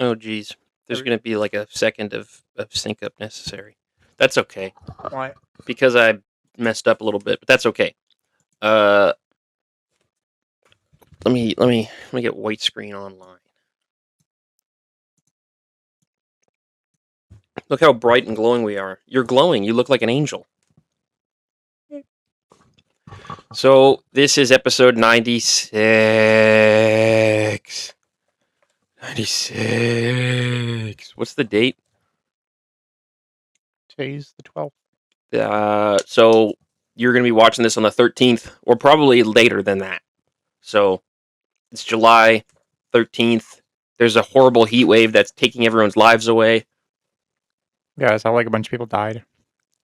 Oh, geez. There's going to be like a second of sync up necessary. That's okay. Why? Because I messed up a little bit, but that's okay. Let me get white screen online. Look how bright and glowing we are. You're glowing. You look like an angel. So this is episode 96. 96. What's the date? Today's the 12th. So you're going to be watching this on the 13th, or probably later than that. So it's July 13th. There's a horrible heat wave that's taking everyone's lives away. Yeah, it sounded like a bunch of people died.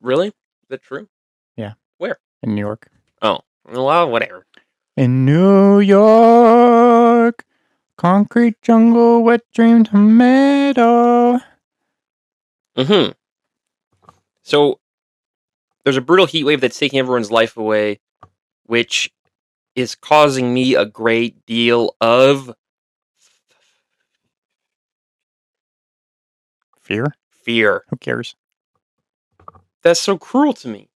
Really? Is that true? Yeah. Where? In New York. Oh, well, whatever. In New York, concrete jungle, wet dream tomato. Mm-hmm. So there's a brutal heat wave that's taking everyone's life away, which is causing me a great deal of Fear? Who cares? That's so cruel to me.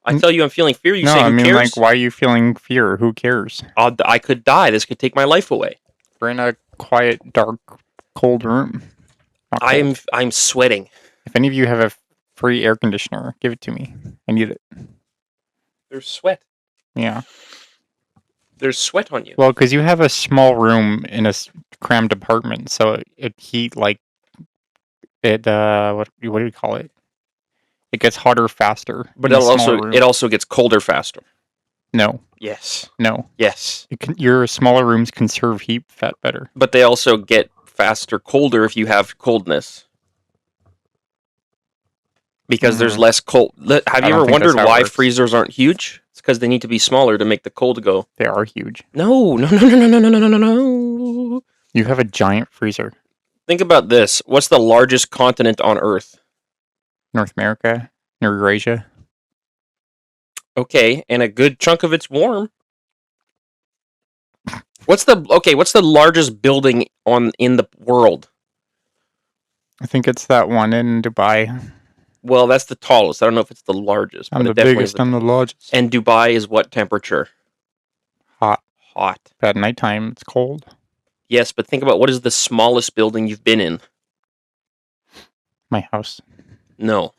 I tell you I'm feeling fear, you no, say who I mean, cares? like, why are you feeling fear? Who cares? I could die. This could take my life away. We're in a quiet, dark, cold room. I'm sweating. If any of you have a free air conditioner, give it to me. I need it. There's sweat. Yeah. There's sweat on you. Well, because you have a small room in a crammed apartment, so it heat like it. What do you call it? It gets hotter faster. But it also gets colder faster. No. Yes. No. Yes. Your smaller rooms conserve heat fat better. But they also get faster colder if you have coldness. Because there's less cold. Have you ever wondered why freezers aren't huge? It's because they need to be smaller to make the cold go. They are huge. No. You have a giant freezer. Think about this. What's the largest continent on Earth? North America, Eurasia. Okay, and a good chunk of it's warm. What's the largest building in the world? I think it's that one in Dubai. Well, that's the tallest. I don't know if it's the largest. I'm the biggest. I'm the largest. And Dubai is what temperature? Hot. Hot. But at nighttime, it's cold. Yes, but think about what is the smallest building you've been in? My house. No.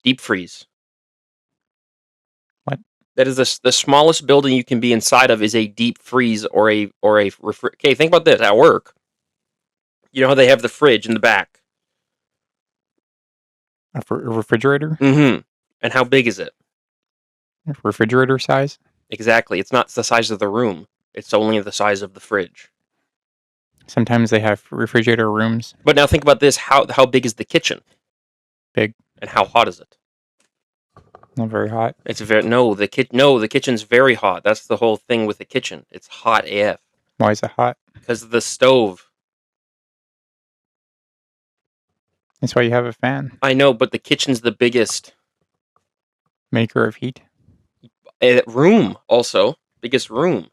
Deep freeze. What? That is the smallest building you can be inside of is a deep freeze or a okay, think about this at work. You know how they have the fridge in the back? A refrigerator? Mm-hmm. And how big is it? Refrigerator size? Exactly. It's not the size of the room. It's only the size of the fridge. Sometimes they have refrigerator rooms. But now think about this. How big is the kitchen? Big. And how hot is it? Not very hot. It's the kitchen's very hot. That's the whole thing with the kitchen. It's hot AF. Why is it hot? Because of the stove. That's why you have a fan. I know, but the kitchen's the biggest maker of heat. Room also. Biggest room.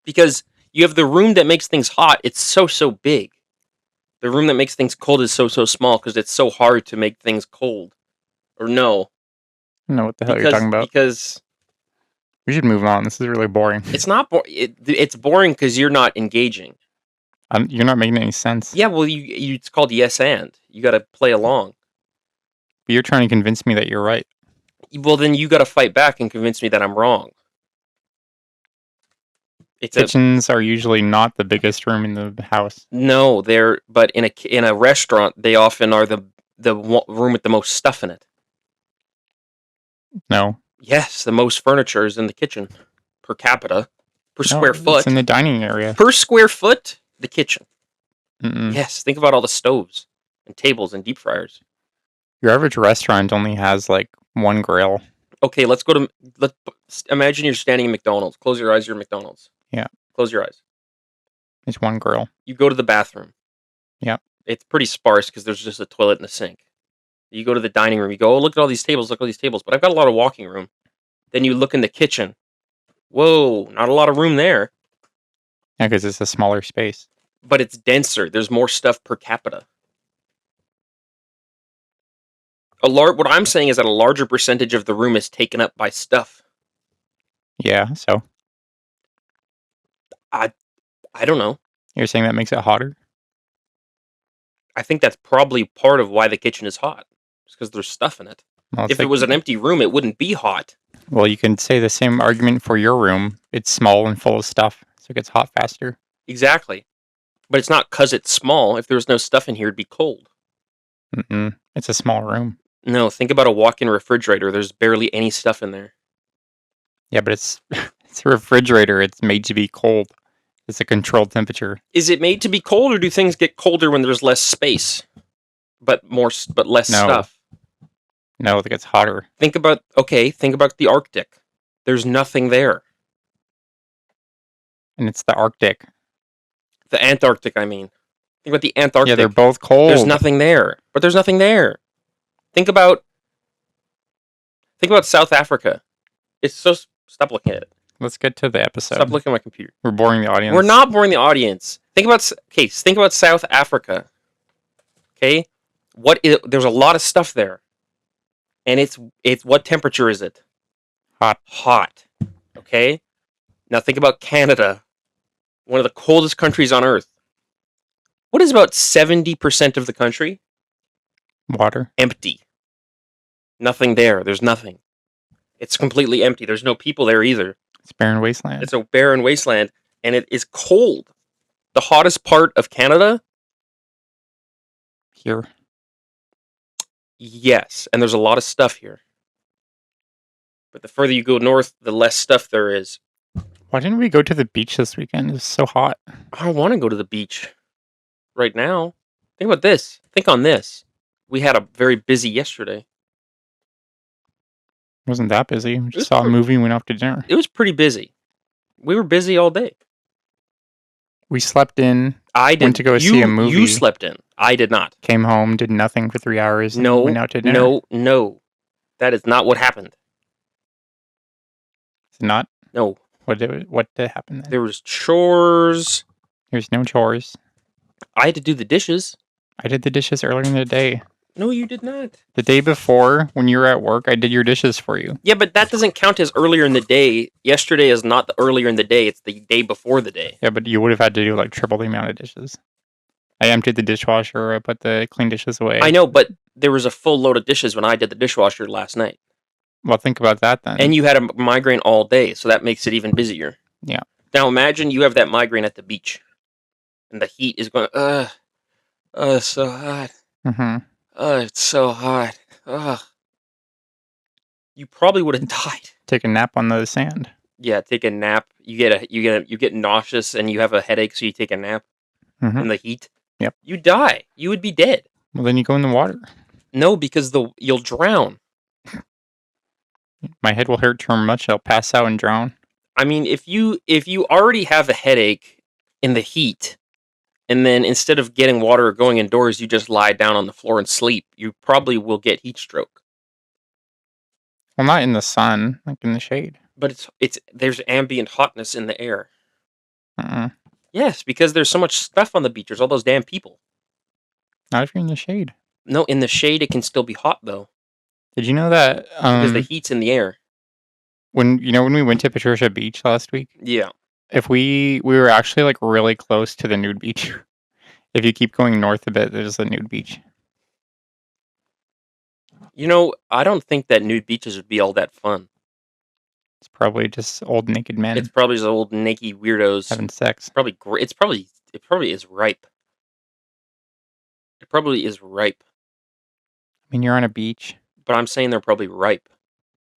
Because you have the room that makes things hot. It's so big. The room that makes things cold is so small because it's so hard to make things cold. Or no. I don't know what the hell you're talking about. Because we should move on. This is really boring. It's not boring. It's boring because you're not engaging. You're not making any sense. Yeah, well, it's called yes and. You got to play along. But you're trying to convince me that you're right. Well, then you got to fight back and convince me that I'm wrong. Kitchens are usually not the biggest room in the house. No, but in a restaurant, they often are the room with the most stuff in it. No. Yes, the most furniture is in the kitchen per capita, per square foot. It's in the dining area. Per square foot, the kitchen. Mm-mm. Yes, think about all the stoves and tables and deep fryers. Your average restaurant only has like one grill. Okay, let's imagine you're standing in McDonald's. Close your eyes, you're at McDonald's. Yeah. Close your eyes. It's one grill. You go to the bathroom. Yeah. It's pretty sparse because there's just a toilet and a sink. You go to the dining room. You go, oh, look at all these tables. Look at all these tables. But I've got a lot of walking room. Then you look in the kitchen. Whoa, not a lot of room there. Yeah, because it's a smaller space. but it's denser. There's more stuff per capita. What I'm saying is that a larger percentage of the room is taken up by stuff. Yeah, so I don't know. you're saying that makes it hotter? I think that's probably part of why the kitchen is hot. It's because there's stuff in it. Well, If it was an empty room, it wouldn't be hot. Well, you can say the same argument for your room. It's small and full of stuff, so it gets hot faster. Exactly. But it's not because it's small. If there was no stuff in here, it'd be cold. It's a small room. No, think about a walk-in refrigerator. There's barely any stuff in there. Yeah, but it's it's a refrigerator. It's made to be cold. It's a controlled temperature. Is it made to be cold, or do things get colder when there's less space, but less No. stuff? No, it gets hotter. Think about the Arctic. There's nothing there. And it's the Arctic. The Antarctic, I mean. Think about the Antarctic. Yeah, they're both cold. There's nothing there. But there's nothing there. Think about South Africa. It's so... Stop looking at it. Let's get to the episode. Stop looking at my computer. We're boring the audience. We're not boring the audience. Think about South Africa. Okay? There's a lot of stuff there. And it's what temperature is it? Hot. Okay? Now think about Canada. One of the coldest countries on Earth. What is about 70% of the country? Water. Empty. Nothing there. There's nothing. It's completely empty. There's no people there either. It's barren wasteland. It's a barren wasteland, and it is cold. The hottest part of Canada? Here. Yes, and there's a lot of stuff here. But the further you go north, the less stuff there is. Why didn't we go to the beach this weekend? It's so hot. I don't want to go to the beach right now. Think about this. Think on this. We had a very busy yesterday. It wasn't that busy. We just saw a movie and went off to dinner. It was pretty busy. We were busy all day. We slept in. I did. Went to go see a movie. You slept in. I did not. Came home, did nothing for 3 hours. No. Went out to dinner. No. That is not what happened. It's not? No. What did happen then? There was chores. There's no chores. I had to do the dishes. I did the dishes earlier in the day. No, you did not. The day before, when you were at work, I did your dishes for you. Yeah, but that doesn't count as earlier in the day. Yesterday is not the earlier in the day. It's the day before the day. Yeah, but you would have had to do like triple the amount of dishes. I emptied the dishwasher. I put the clean dishes away. I know, but there was a full load of dishes when I did the dishwasher last night. Well, think about that then. And you had a migraine all day, so that makes it even busier. Yeah. Now imagine you have that migraine at the beach. And the heat is going, it's so hot. Mm-hmm. It's so hot. You probably would have died. Take a nap on the sand. Yeah, take a nap. You get nauseous and you have a headache, so you take a nap in the heat. Yep. You die. You would be dead. Well, then you go in the water. No, because you'll drown. My head will hurt too much. I'll pass out and drown. I mean, if you already have a headache in the heat, and then instead of getting water or going indoors, you just lie down on the floor and sleep, you probably will get heat stroke. Well, not in the sun, like in the shade. But there's ambient hotness in the air. Uh-uh. Yes, because there's so much stuff on the beach. There's all those damn people. Not if you're in the shade. No, in the shade it can still be hot though. Did you know that? Because the heat's in the air. When we went to Patricia Beach last week. Yeah. If we were actually like really close to the nude beach. If you keep going north a bit, there's a nude beach. You know, I don't think that nude beaches would be all that fun. It's probably just old naked men. It's probably just old naked weirdos having sex. Probably great. It probably is ripe. It probably is ripe. I mean, you're on a beach. But I'm saying they're probably ripe.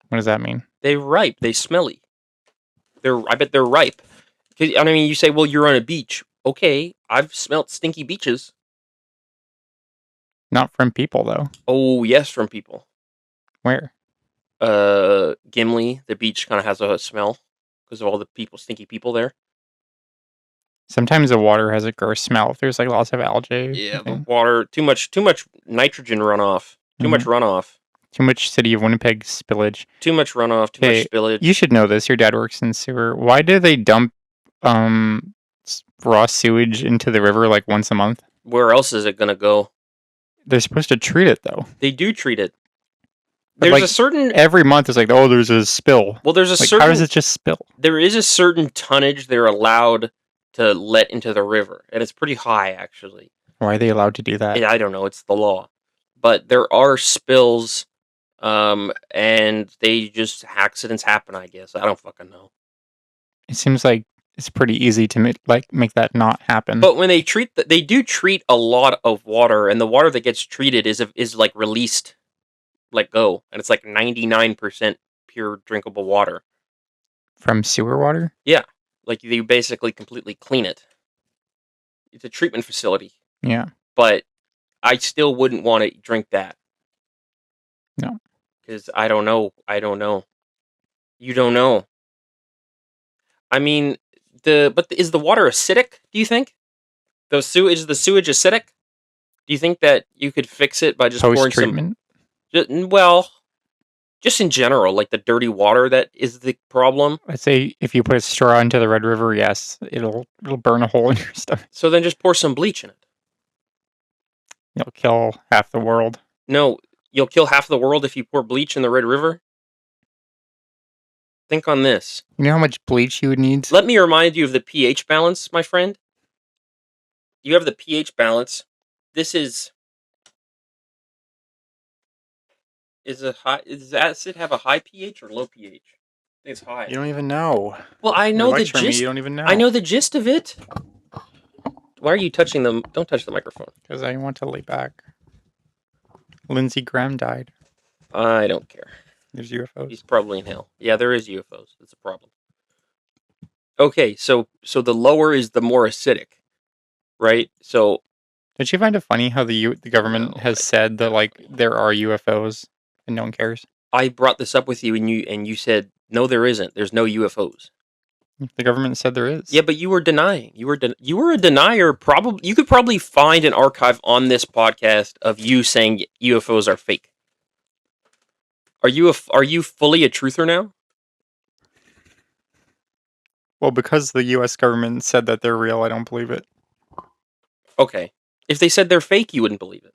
What does that mean? They're ripe. They smelly. I bet they're ripe. I mean, you say, well, you're on a beach. Okay, I've smelt stinky beaches. Not from people, though. Oh, yes, from people. Where? Gimli, the beach kind of has a smell because of all the stinky people there. Sometimes the water has a gross smell if there's like lots of algae. Yeah, the water, too much nitrogen runoff. Too much runoff. Too much City of Winnipeg spillage. Too much runoff, too much spillage. You should know this. Your dad works in sewer. Why do they dump raw sewage into the river like once a month? Where else is it gonna go? They're supposed to treat it though. They do treat it. But, There's like, a certain every month it's like, oh, there's a spill. well, there's a Like, certain how does it just spill? there is a certain tonnage they're allowed to let into the river, and it's pretty high actually. Why are they allowed to do that? I don't know, it's the law. But there are spills, and they just accidents happen, I guess. I don't fucking know. It seems like it's pretty easy to make that not happen. But when they they do treat a lot of water, and the water that gets treated is like released, let go, and it's like 99% pure drinkable water. From sewer water? Yeah, like you basically completely clean it. It's a treatment facility. Yeah. But I still wouldn't want to drink that. No. Because I don't know. You don't know. I mean, is the water acidic? Do you think is the sewage acidic? Do you think that you could fix it by just pouring some? Post-treatment? Well, just in general, like the dirty water that is the problem. I'd say if you put a straw into the Red River, yes, it'll burn a hole in your stomach. So then just pour some bleach in it. You'll kill half the world. No, you'll kill half the world if you pour bleach in the Red River. Think on this. You know how much bleach you would need? Let me remind you of the pH balance, my friend. You have the pH balance. This is a high. Does acid have a high pH or low pH? I think it's high. You don't even know. Well, I know the lecturing me, gist. you don't even know. I know the gist of it. Why are you touching them? Don't touch the microphone. Because I want to lay back. Lindsey Graham died. I don't care. There's UFOs. He's probably in hell. Yeah, there is UFOs. That's a problem. Okay, so the lower is the more acidic, right? So Did you find it funny how the government has said that like there are UFOs and no one cares? I brought this up with you, and you said no, there isn't. There's no UFOs. The government said there is. Yeah, but you were denying. You were a denier. Probably you could probably find an archive on this podcast of you saying UFOs are fake. Are you fully a truther now? Well, because the U.S. government said that they're real, I don't believe it. Okay. If they said they're fake, you wouldn't believe it.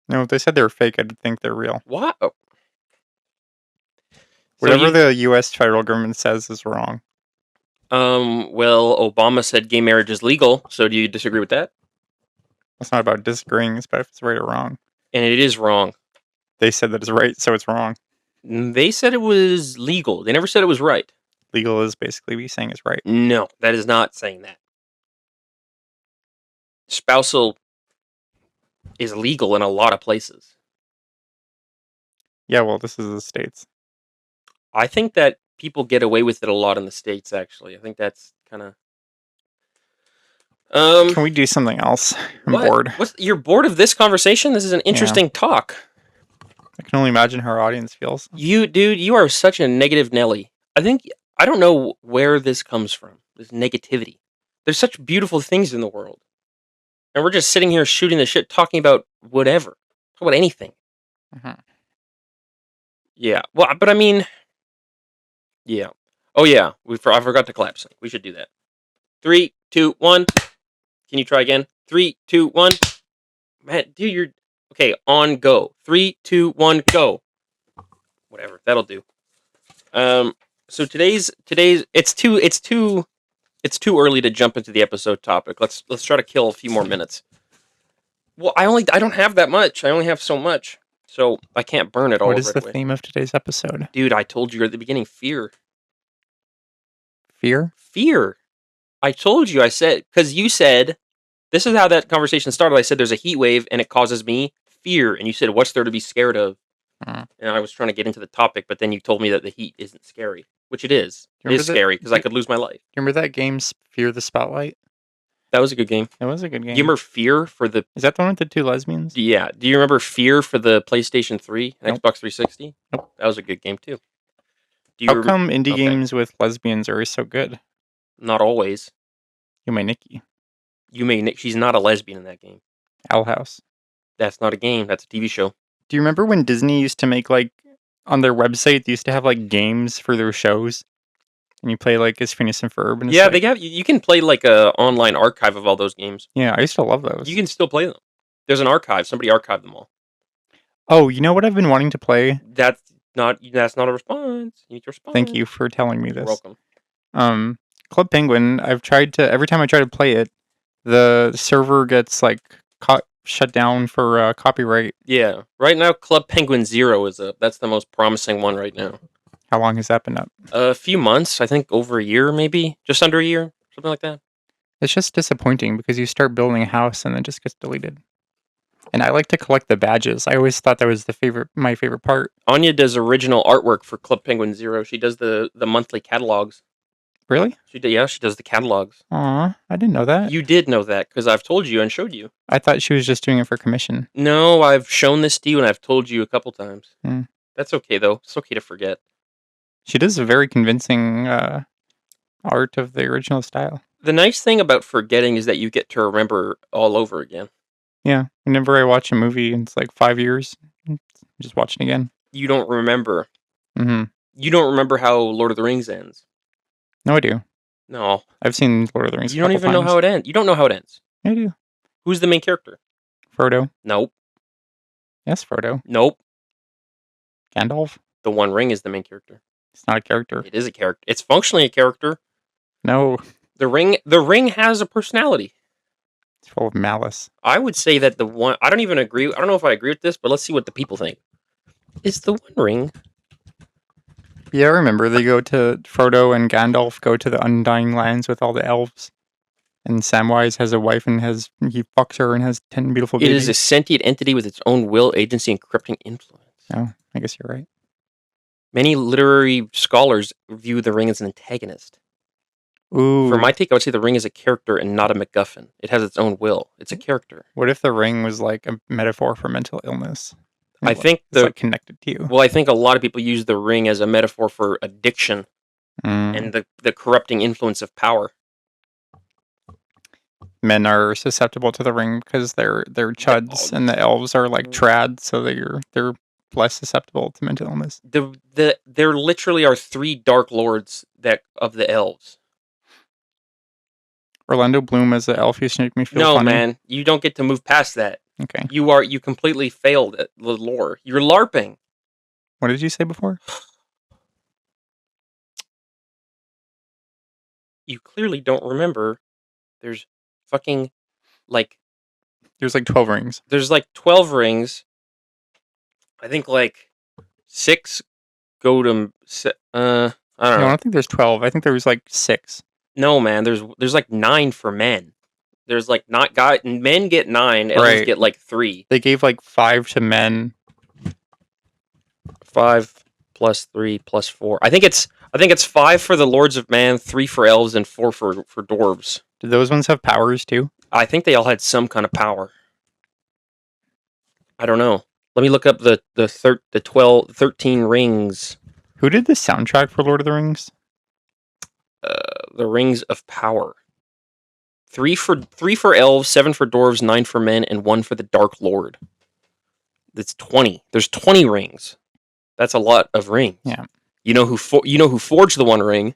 No, if they said they were fake, I'd think they're real. What? Oh. Whatever the U.S. federal government says is wrong. Well, Obama said gay marriage is legal, so do you disagree with that? It's not about disagreeing, it's about if it's right or wrong. And it is wrong. They said that it's right, so it's wrong. They said it was legal. They never said it was right. Legal is basically me saying it's right. No, that is not saying that. Spousal is legal in a lot of places. Yeah, well, this is the States. I think that people get away with it a lot in the States, actually. I think that's kind of... Can we do something else? I'm bored. You're bored of this conversation? This is an interesting talk. I can only imagine how our audience feels. Dude, you are such a negative Nelly. I don't know where this comes from, this negativity. There's such beautiful things in the world. And we're just sitting here shooting the shit, talking about whatever. Talk about anything. Mm-hmm. Yeah. Well, but I mean... Yeah. Oh, yeah. I forgot to clap. We should do that. 3, 2, 1. Can you try again? 3, 2, 1. Man, dude, you're... Okay, on go. 3, 2, 1, go. Whatever. That'll do. So today's it's too early to jump into the episode topic. Let's try to kill a few more minutes. Well, I don't have that much. I only have so much. So I can't burn it all. What is the theme of today's episode? Dude, I told you at the beginning, fear. Fear? Fear. I told you, I said, because you said, this is how that conversation started. I said, there's a heat wave and it causes me fear. And you said, what's there to be scared of? And I was trying to get into the topic, but then you told me that the heat isn't scary, which it is. It is scary because I could lose my life. You remember that game, Fear the Spotlight? That was a good game. It was a good game. Do you remember Fear for the... Is that the one with the two lesbians? Yeah. Do you remember Fear for the PlayStation 3 and Nope. Xbox 360? Nope. That was a good game, too. How come indie games with lesbians are so good? Not always. Yume Nikki. She's not a lesbian in that game. Owl House. That's not a game. That's a TV show. Do you remember when Disney used to make, like, on their website, they used to have, like, games for their shows? And you play like as Phineas and Ferb, and it's Yeah, like, you can play like a online archive of all those games. yeah, I used to love those. You can still play them. There's an archive. Somebody archived them all. Oh, you know what I've been wanting to play? That's not a response. You need to respond. Thank you for telling me You're this. welcome. Club Penguin. I've tried to every time I try to play it, the server gets like shut down for copyright. Yeah. Right now, Club Penguin Zero is up. That's the most promising one right now. How long has that been up? A few months, I think, over a year, maybe just under a year, something like that. It's just disappointing because you start building a house and it just gets deleted. And I like to collect the badges. I always thought that was my favorite part. Anya does original artwork for Club Penguin Zero. She does the monthly catalogs. Really? She does the catalogs. Aw, I didn't know that. You did know that because I've told you and showed you. I thought she was just doing it for commission. No, I've shown this to you and I've told you a couple times. Hmm. That's okay though. It's okay to forget. She does a very convincing art of the original style. The nice thing about forgetting is that you get to remember all over again. Yeah, whenever I watch a movie and it's like 5 years, just watch it again. You don't remember. Mm-hmm. You don't remember how Lord of the Rings ends. No, I do. No. I've seen Lord of the Rings. You don't even know how it ends. You don't know how it ends. I do. Who's the main character? Frodo. Nope. Yes, Frodo. Nope. Gandalf. The One Ring is the main character. It's not a character. It is a character. It's functionally a character. No. The ring has a personality. It's full of malice. I would say that I don't even agree. I don't know if I agree with this, but let's see what the people think. Is the One Ring? Yeah, I remember Frodo and Gandalf go to the Undying Lands with all the elves. And Samwise has a wife and he fucks her and has 10 beautiful babies. It is a sentient entity with its own will, agency, and corrupting influence. Oh, I guess you're right. Many literary scholars view the ring as an antagonist. Ooh. For my take, I would say the ring is a character and not a MacGuffin. It has its own will. It's a character. What if the ring was like a metaphor for mental illness? I think it's like connected to you. Well, I think a lot of people use the ring as a metaphor for addiction and the corrupting influence of power. Men are susceptible to the ring because they're chuds, and the elves are like trad, so they're less susceptible to mental illness. There literally are 3 Dark Lords of the elves. Orlando Bloom as the elf used to make me feel funny. No, man, you don't get to move past that. Okay. You completely failed at the lore. You're LARPing. What did you say before? You clearly don't remember. There's fucking there's like 12 rings. There's like 12 rings. I think like 6 go to I don't know. No, I don't think there's 12. I think there was like 6. No, man, there's like 9 for men. There's like men get 9, elves get like 3. They gave like 5 to men. 5 plus 3 plus 4. I think it's 5 for the Lords of Man, 3 for elves, and 4 for dwarves. Did those ones have powers too? I think they all had some kind of power. I don't know. Let me look up the 13 rings. Who did the soundtrack for Lord of the Rings? The Rings of Power. 3 for elves, 7 for dwarves, 9 for men, and 1 for the Dark Lord. That's 20. There's 20 rings. That's a lot of rings. Yeah. You know who forged the One Ring?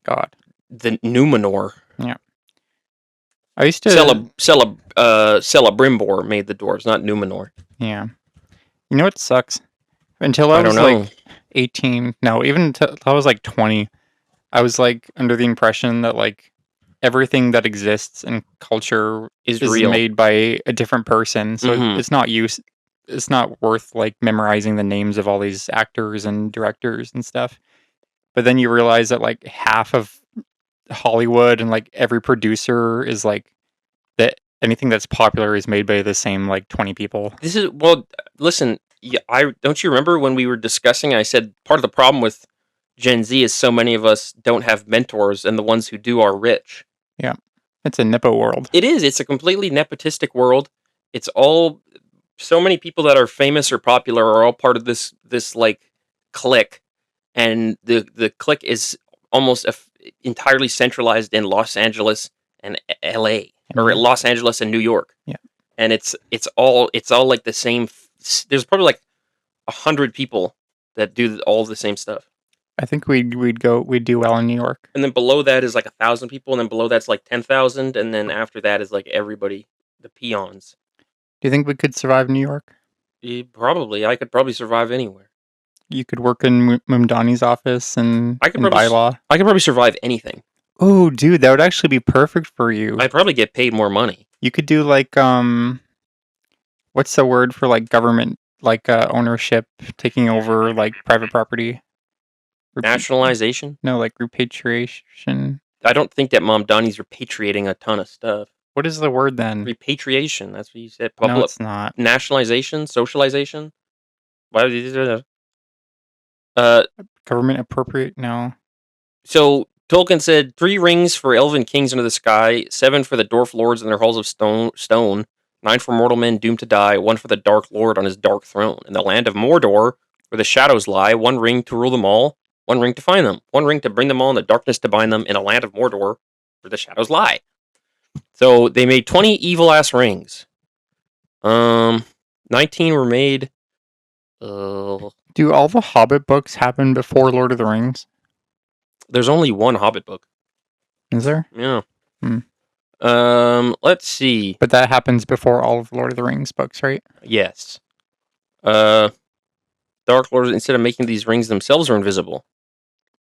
God. The Numenor. Yeah. I used to Celebrimbor made the dwarves, not Numenor. Yeah. You know what sucks? Until I was like 18, no, even until I was like 20, I was like under the impression that like everything that exists in culture is real, made by a different person. So it's not worth like memorizing the names of all these actors and directors and stuff. But then you realize that like half of Hollywood and like every producer is like that anything that's popular is made by the same like 20 people. Listen, don't you remember when we were discussing, I said part of the problem with Gen Z is so many of us don't have mentors, and the ones who do are rich. Yeah. It's a nepo world. It is. It's a completely nepotistic world. It's all so many people that are famous or popular are all part of this like clique, and the clique is almost entirely centralized in Los Angeles and LA, or Los Angeles and New York. Yeah. And it's all like the same. There's probably like 100 people that do all the same stuff. I think we'd do well in New York. And then below that is like 1,000 people, and then below that's like 10,000, and then after that is like everybody, the peons. Do you think we could survive New York? Probably, I could probably survive anywhere. You could work in Mumdani's office and I could in probably bylaw. I could probably survive anything. Oh, dude, that would actually be perfect for you. I'd probably get paid more money. You could do like what's the word for like government like ownership taking over like private property? Nationalization? No, like repatriation. I don't think that Mom Donnie's repatriating a ton of stuff. What is the word then? Repatriation. That's what you said. No, it's not. Nationalization, socialization. Why would you do that? Government appropriate? No. So Tolkien said 3 rings for elven kings under the sky, 7 for the dwarf lords in their halls of stone, 9 for mortal men doomed to die, 1 for the Dark Lord on his dark throne. In the land of Mordor, where the shadows lie, 1 ring to rule them all, 1 ring to find them, 1 ring to bring them all, in the darkness to bind them. In a land of Mordor, where the shadows lie. So they made 20 evil ass rings. 19 were made. Do all the Hobbit books happen before Lord of the Rings? There's only 1 Hobbit book. Is there? Yeah. Hmm. Let's see. But that happens before all of the Lord of the Rings books, right? Yes. Dark Lords, instead of making these rings themselves, are invisible.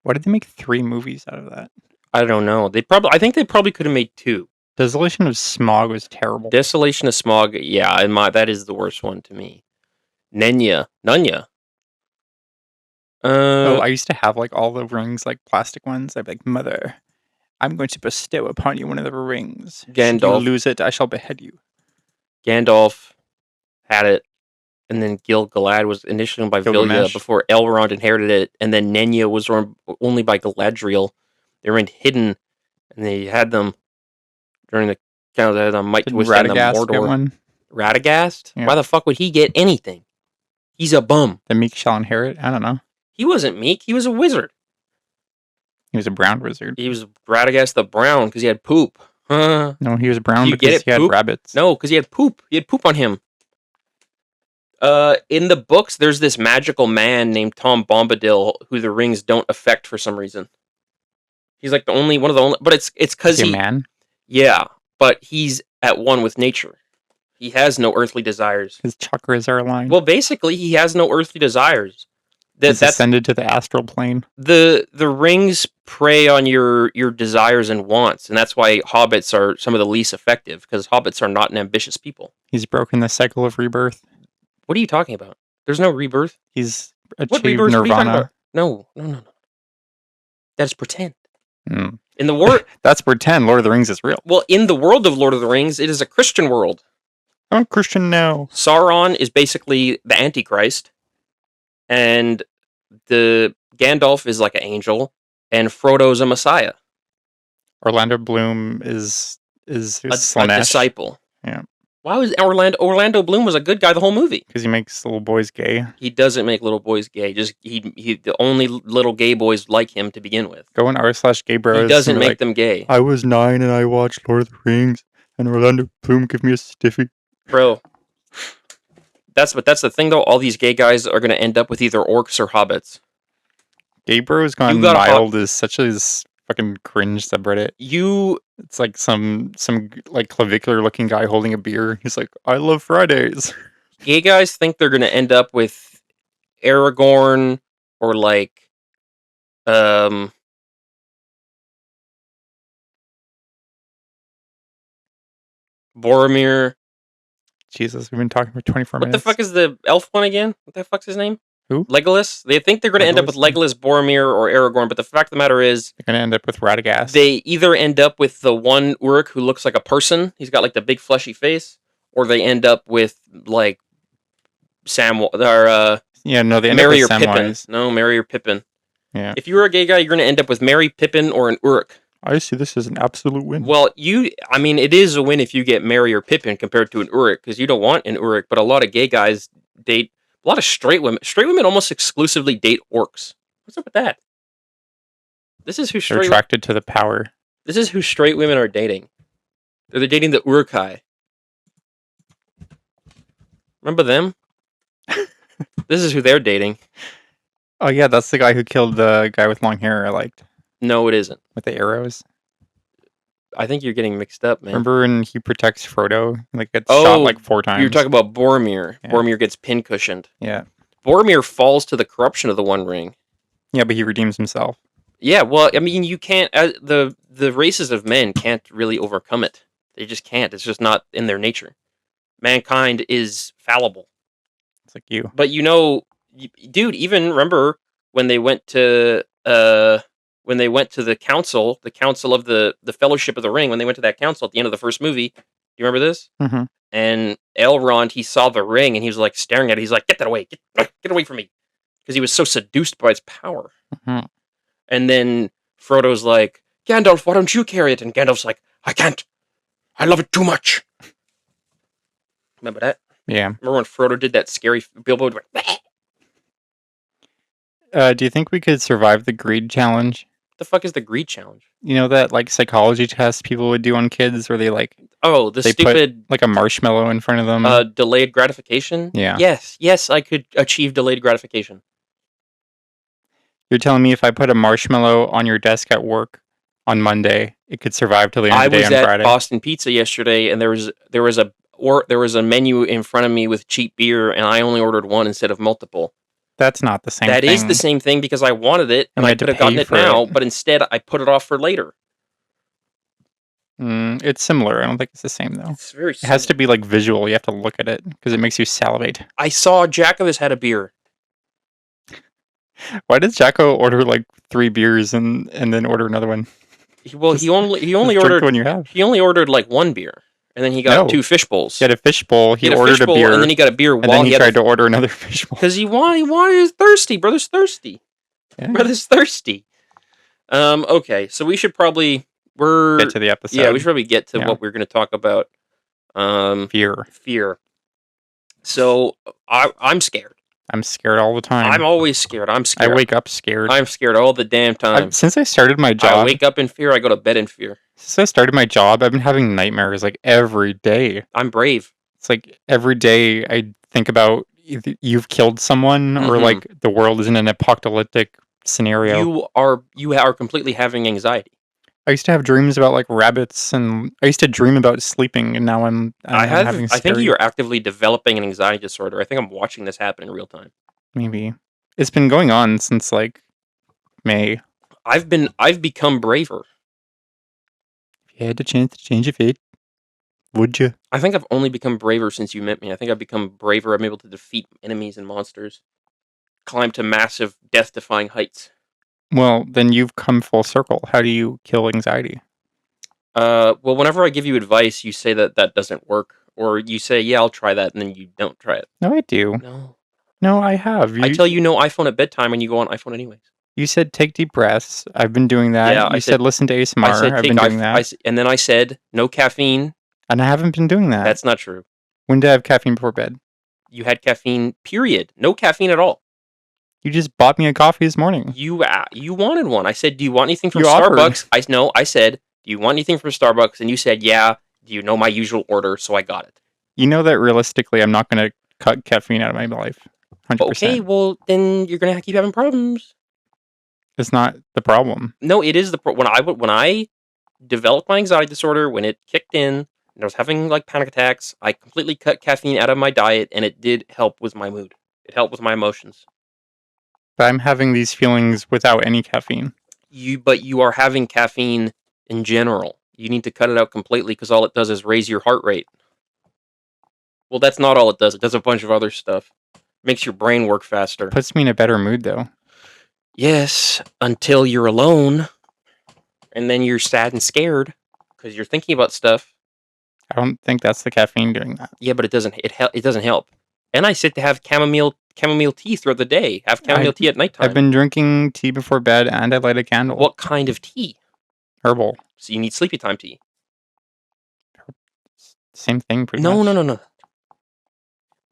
Why did they make 3 movies out of that? I don't know. I think they probably could have made 2. Desolation of Smog was terrible. Desolation of Smog, yeah, and that is the worst one to me. Nunya. I used to have like all the rings, like plastic ones. I'd be like, Mother, I'm going to bestow upon you one of the rings. Should you lose it, I shall behead you. Gandalf had it, and then Gil-galad was initially owned by Vilya before Elrond inherited it, and then Nunya was only by Galadriel. They were hidden, and they had them during the kind of the Might to Withstand the Mordor. One? Radagast? Yeah. Why the fuck would he get anything? He's a bum. The meek shall inherit? I don't know. He wasn't meek. He was a wizard. He was a brown wizard. He was Radagast the Brown because he had poop. No, he was brown because he had rabbits. No, because he had poop. He had poop on him. In the books, there's this magical man named Tom Bombadil who the rings don't affect for some reason. He's like one of the only, but it's because he's a man. Yeah, but he's at one with nature. He has no earthly desires. His chakras are aligned. Well, basically, he has no earthly desires. He's ascended to the astral plane. The rings prey on your desires and wants, and that's why hobbits are some of the least effective, because hobbits are not an ambitious people. He's broken the cycle of rebirth. What are you talking about? There's no rebirth. He's achieved nirvana. No. That's pretend. Mm. In the world, that's pretend. Lord of the Rings is real. Well, in the world of Lord of the Rings, it is a Christian world. I'm Christian now. Sauron is basically the Antichrist, and the Gandalf is like an angel, and Frodo's a Messiah. Orlando Bloom is a disciple. Yeah. Why was Orlando Bloom was a good guy the whole movie? Because he makes little boys gay. He doesn't make little boys gay. Just he the only little gay boys like him to begin with. Go on r/gaybros. He doesn't make them gay. I was 9 and I watched Lord of the Rings, and Orlando Bloom gave me a stiffy. Bro, that's the thing though. All these gay guys are gonna end up with either orcs or hobbits. Gay Bros Gone Wild is such a fucking cringe subreddit. It's like some like clavicular looking guy holding a beer. He's like, I love Fridays. Gay guys think they're gonna end up with Aragorn or like Boromir. Jesus, we've been talking for 24 minutes. What the fuck is the elf one again? What the fuck's his name? Who? Legolas. They think they're going to end up with Legolas, Boromir, or Aragorn, but the fact of the matter is... They're going to end up with Radagast. They either end up with the one Uruk who looks like a person, he's got like the big fleshy face, or they end up with like Sam... or yeah, no, they end Merry up with or Pippin. Samwise. No, Merry or Pippin. Yeah. If you were a gay guy, you're going to end up with Merry, Pippin, or an Uruk. I see this as an absolute win. Well, it is a win if you get Merry or Pippin compared to an Uruk, because you don't want an Uruk, but a lot of gay guys date... A lot of straight women. Straight women almost exclusively date orcs. What's up with that? This is who They're attracted to the power. This is who straight women are dating. They're dating the Uruk-hai. Remember them? This is who they're dating. Oh yeah, that's the guy who killed the guy with long hair I liked No, it isn't. with the arrows. I think you're getting mixed up, man. Remember when he protects Frodo? Like gets shot Oh, like 4 you're times. talking about Boromir. Yeah. Boromir gets pin-cushioned. Yeah. Boromir falls to the corruption of the One Ring. Yeah, but he redeems himself. Yeah, well, I mean, you can't. The races of men can't really overcome it. They just can't. It's just not in their nature. Mankind is fallible. It's like you. But dude, even remember when they went to the council of the Fellowship of the Ring, when they went to that council at the end of the first movie. Do you remember this? Mm-hmm. And Elrond, he saw the ring and he was like staring at it. He's like, "Get that away! Get away from me!" Because he was so seduced by its power. Mm-hmm. And then Frodo's like, "Gandalf, why don't you carry it?" And Gandalf's like, "I can't. I love it too much." Remember that? Yeah. Remember when Frodo did that scary Bilbo? Do you think we could survive the greed challenge? The fuck is the greed challenge? You know that like psychology test people would do on kids where they like the they stupid put like a marshmallow in front of them? delayed gratification? Yeah. Yes, I could achieve delayed gratification. You're telling me if I put a marshmallow on your desk at work on Monday, it could survive till the end of the day on Friday? I was at Boston Pizza yesterday, and there was a menu in front of me with cheap beer, and I only ordered one instead of multiple. That's not the same thing. That is the same thing because I wanted it, and I could have gotten it now, but instead I put it off for later. It's similar. I don't think it's the same, though. It's very similar. It has to be like visual. You have to look at it because it makes you salivate. I saw Jacobus had a beer. Why does Jacko order like 3 beers and then order another one? Well, he only ordered one you have. He only ordered like 1 beer, and then he got 2 fish bowls. He had a fish bowl. He ordered a beer, and then he got a beer. And then he tried to order another fish bowl because he was thirsty. Brother's thirsty. Yeah. Brother's thirsty. Okay, so we should probably get to the episode. Yeah, we should probably get to what we're going to talk about. Fear. So I'm scared. I'm scared all the time. I'm always scared. I'm scared. I wake up scared. I'm scared all the damn time. Since I started my job, I wake up in fear. I go to bed in fear. Since I started my job, I've been having nightmares like every day. I'm brave. It's like every day I think about either you've killed someone or like the world is in an apocalyptic scenario. You are completely having anxiety. I used to have dreams about like rabbits, and I used to dream about sleeping, and now I'm having I think you're actively developing an anxiety disorder. I think I'm watching this happen in real time. Maybe. It's been going on since like May. I've become braver. If you had the chance to change your fate, would you? I think I've only become braver since you met me. I think I've become braver. I'm able to defeat enemies and monsters, climb to massive, death-defying heights. Well, then you've come full circle. How do you kill anxiety? Well, whenever I give you advice, you say that doesn't work, or you say, "Yeah, I'll try that," and then you don't try it. No, I do. No, I have. I tell you no iPhone at bedtime, and you go on iPhone anyways. You said take deep breaths. I've been doing that. Yeah, you said listen to ASMR. I've been doing that. And then I said no caffeine. And I haven't been doing that. That's not true. When did I have caffeine before bed? You had caffeine, period. No caffeine at all. You just bought me a coffee this morning. You wanted one. I said, "Do you want anything from Starbucks?" I said, "Do you want anything from Starbucks?" And you said, "Yeah." Do you know my usual order? So I got it. You know that realistically, I'm not going to cut caffeine out of my life. 100%. Okay, well then you're gonna keep having problems. It's not the problem. No, it is the when I developed my anxiety disorder, when it kicked in and I was having like panic attacks, I completely cut caffeine out of my diet, and it did help with my mood. It helped with my emotions. But I'm having these feelings without any caffeine. But you are having caffeine in general. You need to cut it out completely because all it does is raise your heart rate. Well, that's not all it does. It does a bunch of other stuff. Makes your brain work faster. Puts me in a better mood, though. Yes, until you're alone, and then you're sad and scared because you're thinking about stuff. I don't think that's the caffeine doing that. Yeah, but it doesn't. It doesn't help. And I said to have chamomile tea throughout the day. Have chamomile tea at nighttime. I've been drinking tea before bed, and I light a candle. What kind of tea? Herbal. So you need sleepy time tea. Same thing, pretty much. No.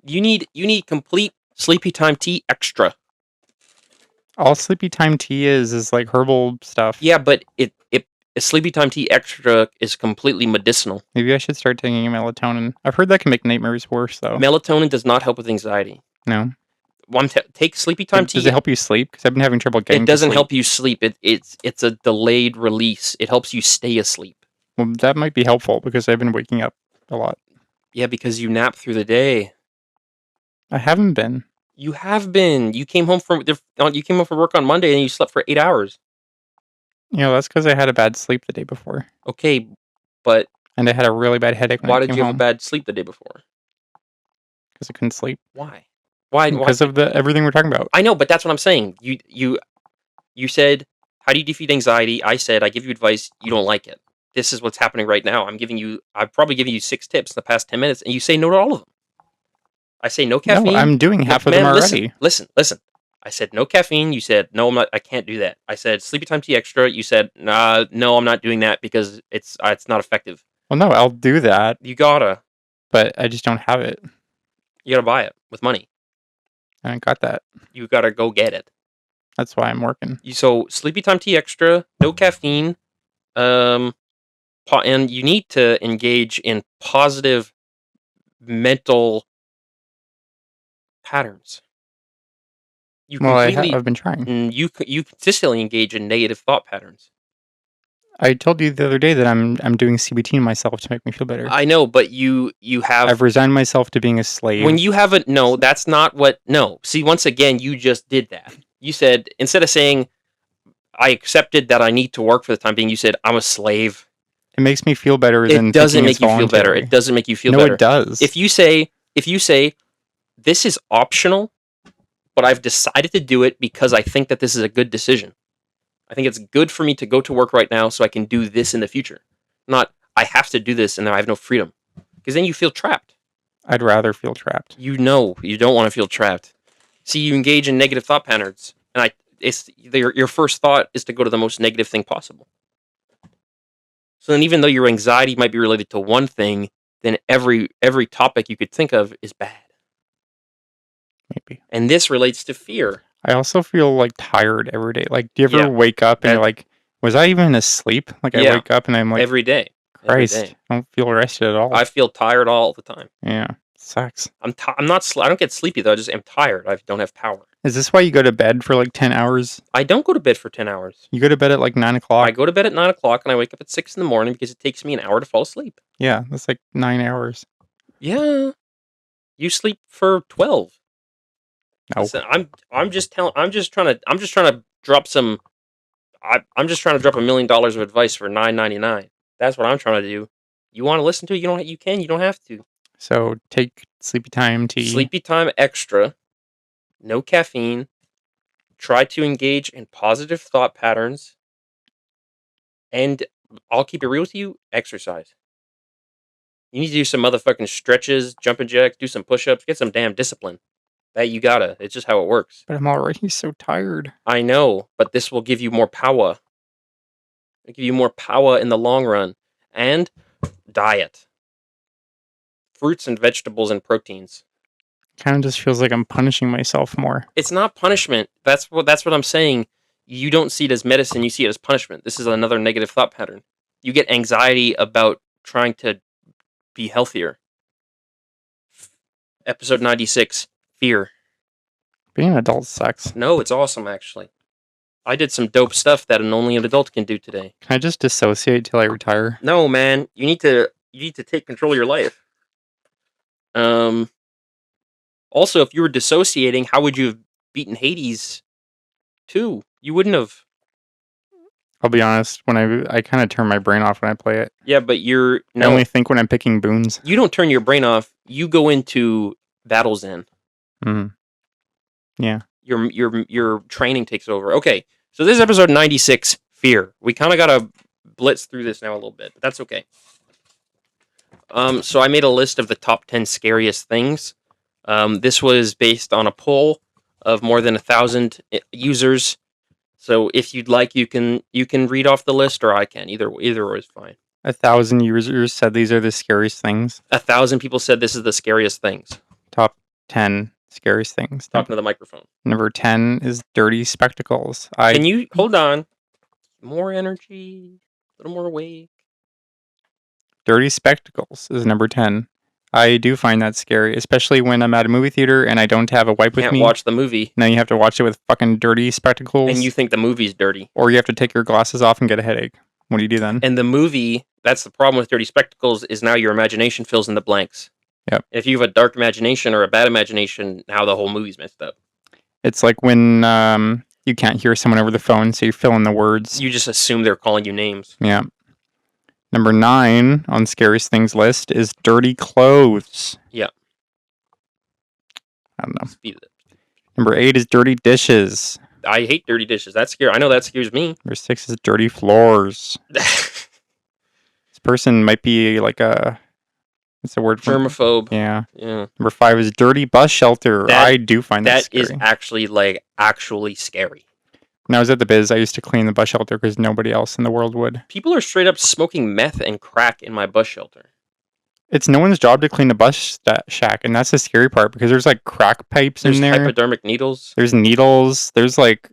You need complete sleepy time tea extra. All sleepy time tea is like herbal stuff. Yeah, but a sleepy time tea extra is completely medicinal. Maybe I should start taking melatonin. I've heard that can make nightmares worse, though. Melatonin does not help with anxiety. No. take sleepy time tea. Does it help you sleep? Because I've been having trouble getting. It doesn't to sleep. help you sleep. It's a delayed release. It helps you stay asleep. Well, that might be helpful because I've been waking up a lot. Yeah, because you nap through the day. I haven't been. You have been. You came home from work on Monday and you slept for 8 hours. That's because I had a bad sleep the day before. Okay, but and I had a really bad headache. Why did you have a bad sleep the day before? Because I couldn't sleep. Why? Why? Because of everything we're talking about. I know, but that's what I'm saying. You said, how do you defeat anxiety? I said, I give you advice. You don't like it. This is what's happening right now. I've probably given you 6 tips in the past 10 minutes, and you say no to all of them. I say no caffeine. No, I'm doing half of them already. Listen. I said no caffeine. You said no, I'm not. I can't do that. I said sleepy time tea extra. You said nah, no, I'm not doing that because it's not effective. Well, no, I'll do that. You gotta. But I just don't have it. You gotta buy it with money. I ain't got that. You gotta go get it. That's why I'm working. So sleepy time tea extra, no caffeine, and you need to engage in positive mental patterns. I've been trying. You consistently engage in negative thought patterns. I told you the other day that I'm doing CBT myself to make me feel better. I know, but you have. I've resigned myself to being a slave. When you haven't, no, that's not what. No, see, once again, you just did that. You said instead of saying, "I accepted that I need to work for the time being," you said, "I'm a slave." It makes me feel better than. It doesn't make you feel better. It doesn't make you feel better. No, it does. If you say, "This is optional," but I've decided to do it because I think that this is a good decision. I think it's good for me to go to work right now so I can do this in the future. Not, I have to do this and I have no freedom. Because then you feel trapped. I'd rather feel trapped. You know you don't want to feel trapped. See, you engage in negative thought patterns. And your first thought is to go to the most negative thing possible. So then even though your anxiety might be related to one thing, then every topic you could think of is bad. Maybe. And this relates to fear. I also feel like tired every day. Like, do you ever wake up and you're like, was I even asleep? Like, I wake up and I'm like, every day. Christ, I don't feel rested at all. I feel tired all the time. Yeah, sucks. I don't get sleepy though. I just am tired. I don't have power. Is this why you go to bed for like 10 hours? I don't go to bed for 10 hours. You go to bed at like 9 o'clock? I go to bed at 9 o'clock and I wake up at 6 in the morning because it takes me an hour to fall asleep. Yeah, that's like 9 hours. Yeah. You sleep for 12. No. Listen, I'm just trying to drop some. I'm just trying to drop $1 million of advice for $9.99. That's what I'm trying to do. You want to listen to it? You don't. You can. You don't have to. So take sleepy time tea. Sleepy time extra. No caffeine. Try to engage in positive thought patterns. And I'll keep it real with you. Exercise. You need to do some motherfucking stretches, jumping jacks, do some push-ups, get some damn discipline. That you gotta. It's just how it works. But I'm already so tired. I know, but this will give you more power. It'll give you more power in the long run. And diet. Fruits and vegetables and proteins. Kind of just feels like I'm punishing myself more. It's not punishment. That's what I'm saying. You don't see it as medicine, you see it as punishment. This is another negative thought pattern. You get anxiety about trying to be healthier. Episode 96. Fear. Being an adult sucks. No, it's awesome, actually. I did some dope stuff that only an adult can do today. Can I just dissociate till I retire? No, man. You need to take control of your life. Also, if you were dissociating, how would you have beaten Hades 2? You wouldn't have. I'll be honest, when I kind of turn my brain off when I play it. Yeah, but I only think when I'm picking boons. You don't turn your brain off. You go into battle zen. Yeah. Your training takes over. Okay, so this is episode 96, Fear. We kind of got to blitz through this now a little bit, but that's okay. So I made a list of the top 10 scariest things. This was based on a poll of more than 1,000 users. So if you'd like, you can read off the list, or I can. Either or is fine. 1,000 users said these are the scariest things. 1,000 people said this is the scariest things. Top 10 scariest things. Talking to the microphone. Number 10 is dirty spectacles. Can you hold on? More energy, a little more awake. Dirty spectacles is number 10. I do find that scary, especially when I'm at a movie theater and I don't have a wipe with Can't me. watch the movie. Now you have to watch it with fucking dirty spectacles. And you think the movie's dirty. Or you have to take your glasses off and get a headache. What do you do then? And the movie, that's the problem with dirty spectacles, is now your imagination fills in the blanks. Yep. If you have a dark imagination or a bad imagination, now the whole movie's messed up. It's like when you can't hear someone over the phone, so you fill in the words. You just assume they're calling you names. Yeah. Number 9 on Scariest Things list is dirty clothes. Yeah. I don't know. Speed it. Number 8 is dirty dishes. I hate dirty dishes. That's scary. I know that scares me. Number 6 is dirty floors. This person might be like a... What's the word for germaphobe? Yeah. Yeah. Number 5 is dirty bus shelter. I do find that scary. That is actually actually scary. When I was at the biz, I used to clean the bus shelter because nobody else in the world would. People are straight up smoking meth and crack in my bus shelter. It's no one's job to clean a bus shack, and that's the scary part because there's like crack pipes in there. There's hypodermic needles. There's needles. There's like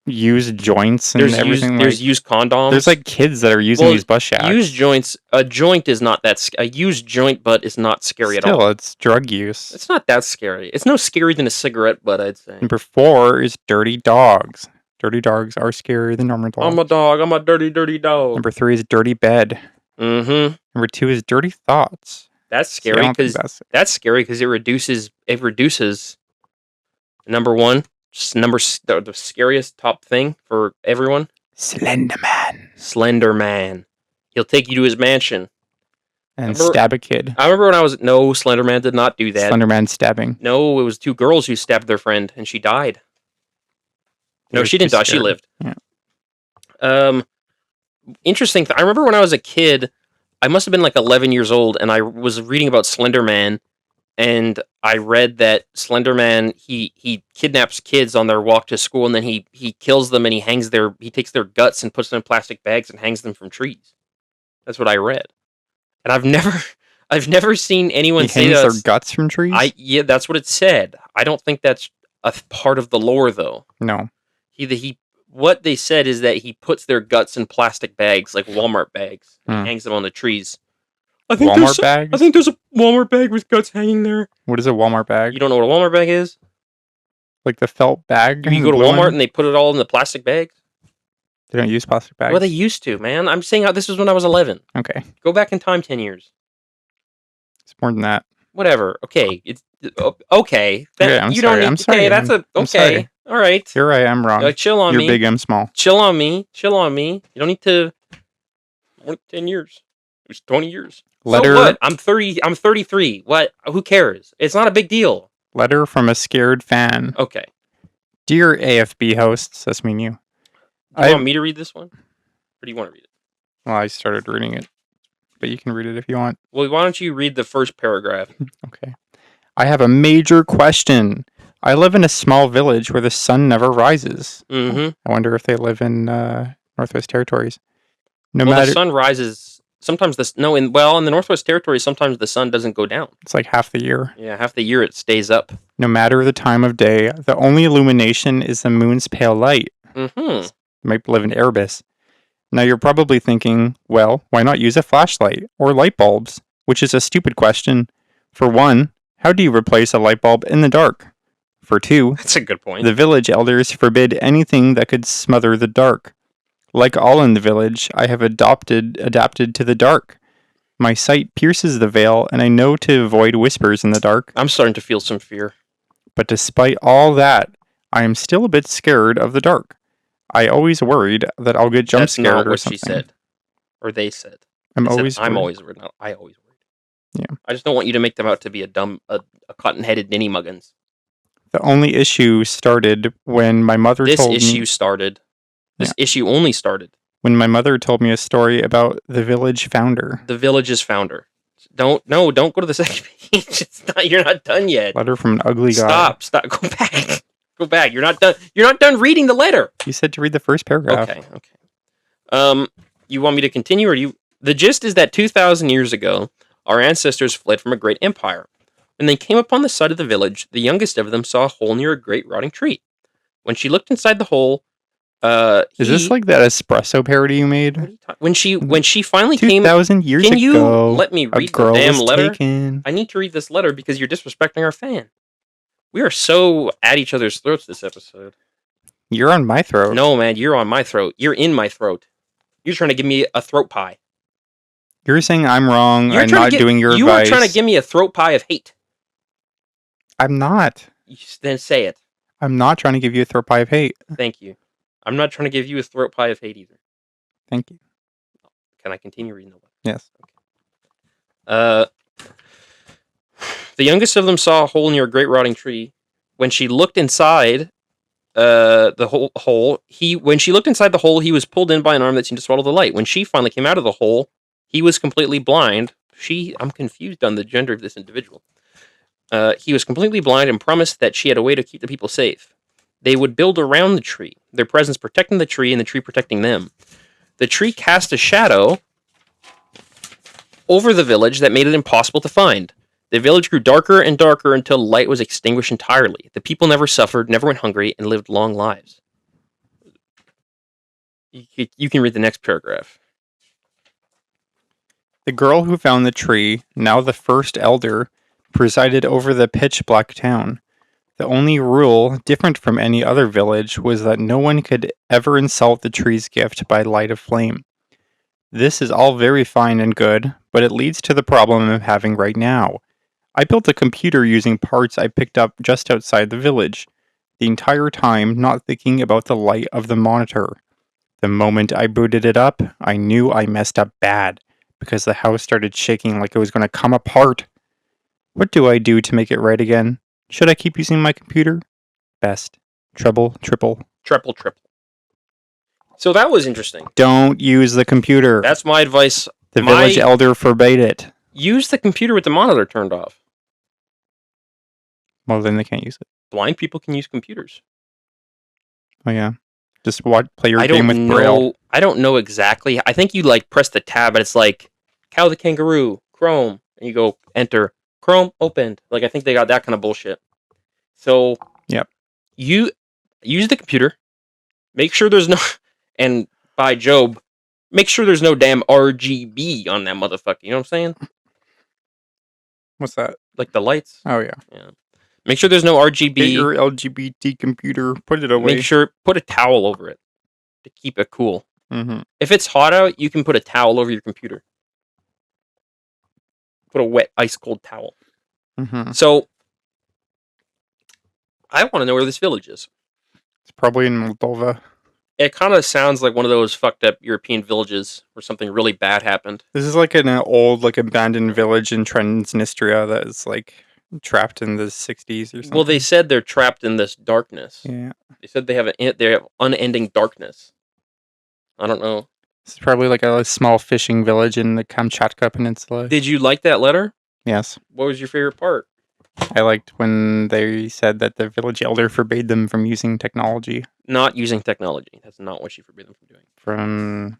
used joints and everything. There's used condoms. There's like kids that are using these bus shacks. Used joints. A joint is not that. A used joint butt is not scary at all. Still, it's drug use. It's not that scary. It's no scarier than a cigarette butt, I'd say. Number 4 is dirty dogs. Dirty dogs are scarier than normal dogs. I'm a dog. I'm a dirty, dirty dog. Number 3 is dirty bed. Mm-hmm. Number 2 is dirty thoughts. That's scary because it reduces. It reduces. Number 1, the scariest top thing for everyone. Slender Man. Slender Man. He'll take you to his mansion and stab a kid. I remember when I was Slender Man did not do that. Slender Man stabbing. No, it was 2 girls who stabbed their friend and she died. No, she didn't die. She lived. Yeah. Interesting. I remember when I was a kid, I must have been like 11 years old, and I was reading about Slender Man, and I read that Slender Man he kidnaps kids on their walk to school, and then he kills them, and he takes their guts and puts them in plastic bags and hangs them from trees. That's what I read, and I've never seen anyone say that. Hangs their guts from trees. Yeah, that's what it said. I don't think that's a part of the lore, though. No. What they said is that he puts their guts in plastic bags, like Walmart bags, and hangs them on the trees. Walmart bags? I think there's a Walmart bag with guts hanging there. What is a Walmart bag? You don't know what a Walmart bag is? Like the felt bag? You go to Walmart and they put it all in the plastic bags? They don't use plastic bags? Well, they used to, man. I'm saying this was when I was 11. Okay. Go back in time 10 years. It's more than that. Whatever. Okay. It's okay. I'm sorry. I'm sorry. Okay, that's okay. All right. Here I am wrong. Chill on me. You're big, I'm small. Chill on me. You don't need to. More than 10 years. It was 20 years. Letter. So what? I'm 30. I'm 33. What? Who cares? It's not a big deal. Letter from a scared fan. Okay. Dear AFB hosts, that's me and you. Do you want me to read this one? Or do you want to read it? Well, I started reading it. But you can read it if you want. Well, why don't you read the first paragraph? Okay. I have a major question. I live in a small village where the sun never rises. Mm-hmm. I wonder if they live in Northwest Territories. The sun rises. Sometimes in the Northwest Territories, sometimes the sun doesn't go down. It's like half the year. Yeah, half the year it stays up. No matter the time of day, the only illumination is the moon's pale light. Mm-hmm. Might live in Erebus. Now you're probably thinking, well, why not use a flashlight or light bulbs? Which is a stupid question. For one, how do you replace a light bulb in the dark? For 2, that's a good point. The village elders forbid anything that could smother the dark. Like all in the village, I have adapted to the dark. My sight pierces the veil, and I know to avoid whispers in the dark. I'm starting to feel some fear. But despite all that, I am still a bit scared of the dark. I always worried that I'll get jump scared or something. That's not what she said. Or they said. I'm always worried. No, I always worried. Yeah. I just don't want you to make them out to be a cotton-headed ninny muggins. The only issue started when my mother told me... This issue only started. When my mother told me a story about the village founder. The village's founder. Don't go to the second page. You're not done yet. Letter from an ugly guy. Stop. Go back. Go back. You're not done. You're not done reading the letter. You said to read the first paragraph. Okay. You want me to continue, or do you? The gist is that 2,000 years ago, our ancestors fled from a great empire. When they came upon the site of the village, the youngest of them saw a hole near a great rotting tree. When she looked inside the hole, Is this like that espresso parody you made? When she finally came 2,000 years can ago, you let me read the damn letter? Taken. I need to read this letter because you're disrespecting our fan. We are so at each other's throats this episode. You're on my throat. No, man, you're on my throat. You're in my throat. You're trying to give me a throat pie. You're saying I'm wrong. I'm not doing your advice. You are trying to give me a throat pie of hate. I'm not. Then say it. I'm not trying to give you a throat pie of hate. Thank you. I'm not trying to give you a throat pie of hate either. Thank you. Can I continue reading the letter? Yes. Okay. The youngest of them saw a hole near a great rotting tree. When she looked inside the hole, when she looked inside the hole, he was pulled in by an arm that seemed to swallow the light. When she finally came out of the hole, he was completely blind. I'm confused on the gender of this individual. He was completely blind and promised that she had a way to keep the people safe. They would build around the tree, their presence protecting the tree and the tree protecting them. The tree cast a shadow over the village that made it impossible to find. The village grew darker and darker until light was extinguished entirely. The people never suffered, never went hungry, and lived long lives. You can read the next paragraph. The girl who found the tree, now the first elder, presided over the pitch-black town. The only rule, different from any other village, was that no one could ever insult the tree's gift by light of flame. This is all very fine and good, but it leads to the problem I'm having right now. I built a computer using parts I picked up just outside the village, the entire time not thinking about the light of the monitor. The moment I booted it up, I knew I messed up bad, because the house started shaking like it was going to come apart. What do I do to make it right again? Should I keep using my computer? Best. Treble, triple. Triple. So that was interesting. Don't use the computer. That's my advice. The village elder forbade it. Use the computer with the monitor turned off. Well, then they can't use it. Blind people can use computers. Oh, yeah. Just play your game with Braille. I don't know exactly. I think you press the tab, and it's like Cow the Kangaroo, Chrome, and you go enter. Chrome opened. I think they got that kind of bullshit. So, yep. You use the computer. Make sure there's no, and by Job, make sure there's no damn RGB on that motherfucker. You know what I'm saying? What's that? Like the lights. Oh, yeah. Yeah. Make sure there's no RGB. Get your LGBT computer. Put it away. Make sure, put a towel over it to keep it cool. Mm-hmm. If it's hot out, you can put a towel over your computer. Put a wet, ice-cold towel. Mm-hmm. So, I want to know where this village is. It's probably in Moldova. It kind of sounds like one of those fucked up European villages where something really bad happened. This is like an old, abandoned village in Transnistria that is, trapped in the 60s or something. Well, they said they're trapped in this darkness. Yeah. They said they have unending darkness. I don't know. It's probably a small fishing village in the Kamchatka Peninsula. Did you like that letter? Yes. What was your favorite part? I liked when they said that the village elder forbade them from using technology. Not using technology. That's not what she forbade them from doing.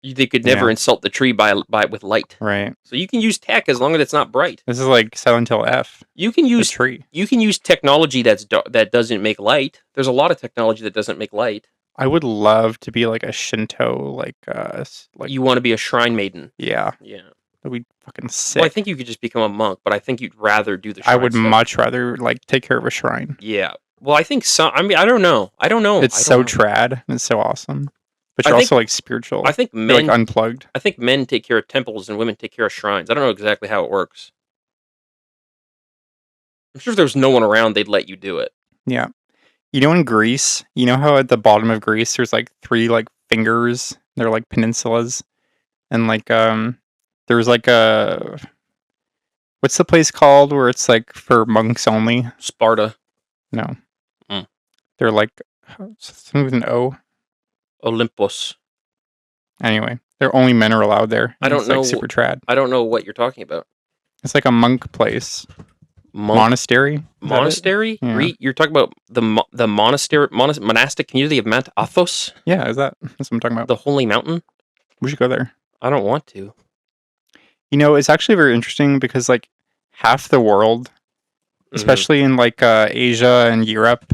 They could never insult the tree with light. Right. So you can use tech as long as it's not bright. This is like Silent Hill F. You can use tree. You can use technology that doesn't make light. There's a lot of technology that doesn't make light. I would love to be like a Shinto, you want to be a shrine maiden. Yeah. Yeah. That'd be fucking sick. Well, I think you could just become a monk, but I think you'd rather do the shrine I would stuff. much rather take care of a shrine. Yeah. Well, I think so. I mean, I don't know. It's so trad and it's so awesome. But you're also spiritual. I think men you're, unplugged. I think men take care of temples and women take care of shrines. I don't know exactly how it works. I'm sure if there was no one around, they'd let you do it. Yeah. In Greece, you know how at the bottom of Greece there's 3 fingers? They're peninsulas. And there's a what's the place called where it's for monks only? Sparta. No. They're something with an O. Olympus. Anyway, they're only men are allowed there. I don't know. Super trad. I don't know what you're talking about. It's a monk place. Monastery? Monastery? Yeah. You're talking about the monastery, monastic community of Mount Athos? Yeah, that's what I'm talking about. The Holy Mountain? We should go there. I don't want to. It's actually very interesting because half the world, especially in Asia and Europe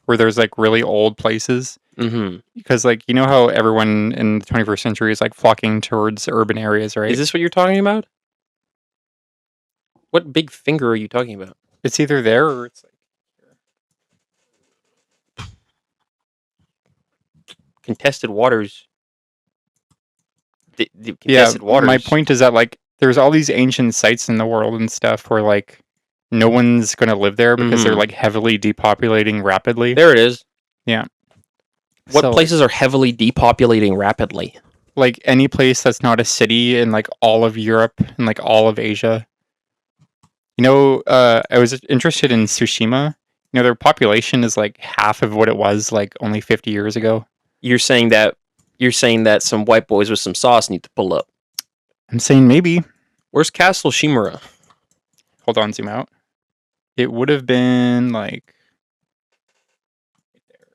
where there's like really old places. Mm-hmm. Because like you know how everyone in the 21st century is like flocking towards urban areas, right? Is this what you're talking about? What big finger are you talking about? It's either there or it's like Contested waters. The yeah. contested waters. My point is that like there's all these ancient sites in the world and stuff where like no one's gonna live there because they're like heavily depopulating rapidly. There it is. Yeah. What So, places are heavily depopulating rapidly? like any place that's not a city in like all of Europe and like all of Asia. You know, I was interested in Tsushima. You know, their population is like half of what it was like only 50 years ago. You're saying that some white boys with some sauce need to pull up. I'm saying maybe. Where's Castle Shimura? Hold on, zoom out. It would have been like right there.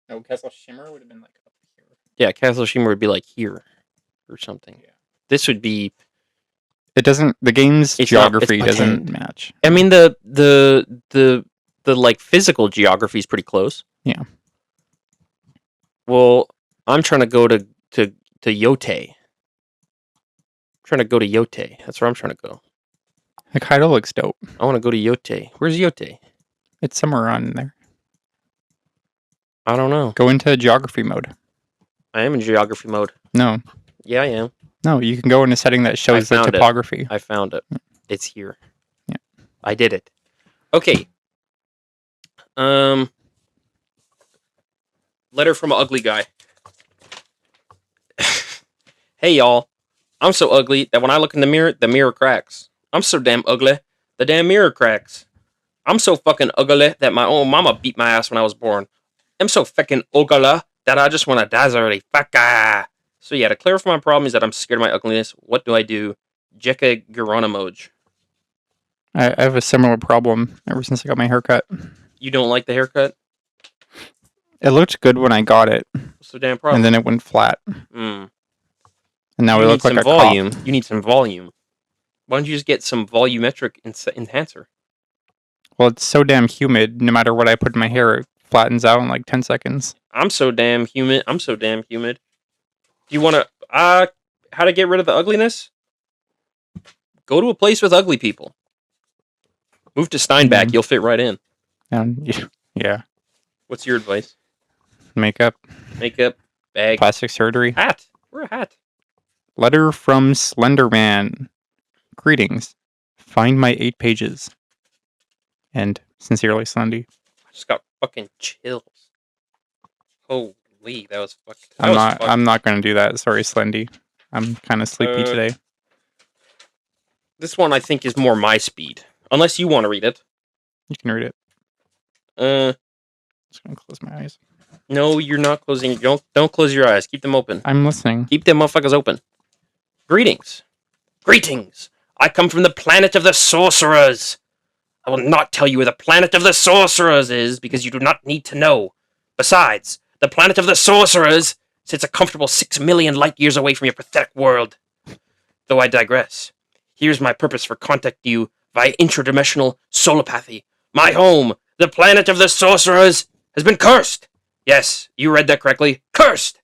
No, Castle Shimmer would have been like up here. Yeah, Castle Shimura would be like here or something. Yeah. This would be. It doesn't. The game's It's geography not, doesn't match. I mean the like physical geography is pretty close. Yeah. Well, I'm trying to go to Yote. I'm trying to go to Yote. That's where I'm trying to go. Hokkaido looks dope. I want to go to Yote. Where's Yote? It's somewhere on there. I don't know. Go into geography mode. I am in geography mode. No. Yeah, I am. No, you can go in a setting that shows the topography. I found it. It's here. Yeah. I did it. Okay. Letter from an ugly guy. Hey, y'all. I'm so ugly that when I look in the mirror cracks. I'm so damn ugly, the damn mirror cracks. I'm so fucking ugly that my own mama beat my ass when I was born. I'm so fucking ugly that I just want to die already. Fucka. So yeah, to clarify my problem is that I'm scared of my ugliness. What do I do? Jekka Geronimoj. I have a similar problem ever since I got my haircut. You don't like the haircut? It looked good when I got it. What's the damn problem? And then it went flat. Mm. And now you it looks like a volume. cop. You need some volume. Why don't you just get some volumetric enhancer? Well, it's so damn humid. No matter what I put in my hair, it flattens out in like 10 seconds. I'm so damn humid. Do you want to how to get rid of the ugliness? Go to a place with ugly people. Move to Steinbach. You'll fit right in. Yeah. What's your advice? Makeup, bag, plastic surgery, hat. Wear a hat. Letter from Slenderman. Greetings. Find my 8 pages. And sincerely, Slendy. I just got fucking chills. Holy, that was fucking. I'm not gonna do that. Sorry, Slendy. I'm kind of sleepy today. This one I think is more my speed. Unless you want to read it. You can read it. Just gonna close my eyes. No, you're not closing. Don't close your eyes. Keep them open. I'm listening. Keep them motherfuckers open. Greetings. I come from the planet of the sorcerers. I will not tell you where the planet of the sorcerers is because you do not need to know. Besides, the planet of the sorcerers sits a comfortable 6 million light years away from your pathetic world. Though I digress. Here's my purpose for contacting you via intradimensional solopathy. My home, the planet of the sorcerers, has been cursed. Yes, you read that correctly. Cursed!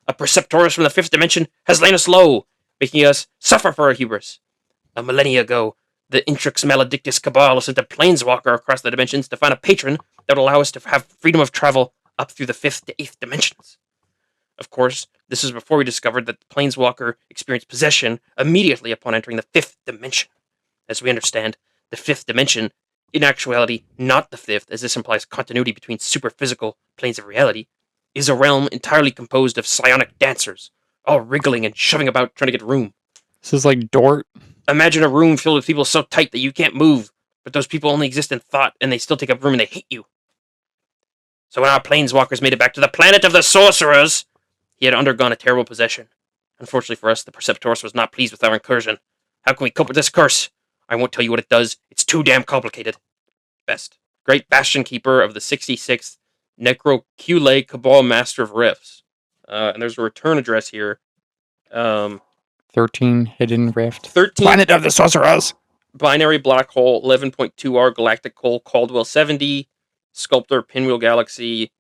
A Preceptorus from the 5th dimension has lain us low, making us suffer for our hubris. A millennia ago, the Intrix Maledictus Cabal sent a planeswalker across the dimensions to find a patron that would allow us to have freedom of travel up through the 5th to 8th dimensions. Of course, this was before we discovered that the planeswalker experienced possession immediately upon entering the 5th dimension. As we understand, the 5th dimension, in actuality not the 5th, as this implies continuity between superphysical planes of reality, is a realm entirely composed of psionic dancers, all wriggling and shoving about trying to get room. This is like Dort. Imagine a room filled with people so tight that you can't move, but those people only exist in thought, and they still take up room and they hate you. So when our planeswalkers made it back to the planet of the sorcerers, he had undergone a terrible possession. Unfortunately for us, the Preceptorus was not pleased with our incursion. How can we cope with this curse? I won't tell you what it does. It's too damn complicated. Best. Great Bastion Keeper of the 66th Necrocule Cabal Master of Rifts. And there's a return address here. 13 Hidden Rift. 13 Planet of the Sorcerers. Binary Black Hole, 11.2R Galactic Hole, Caldwell 70. Sculptor Pinwheel Galaxy,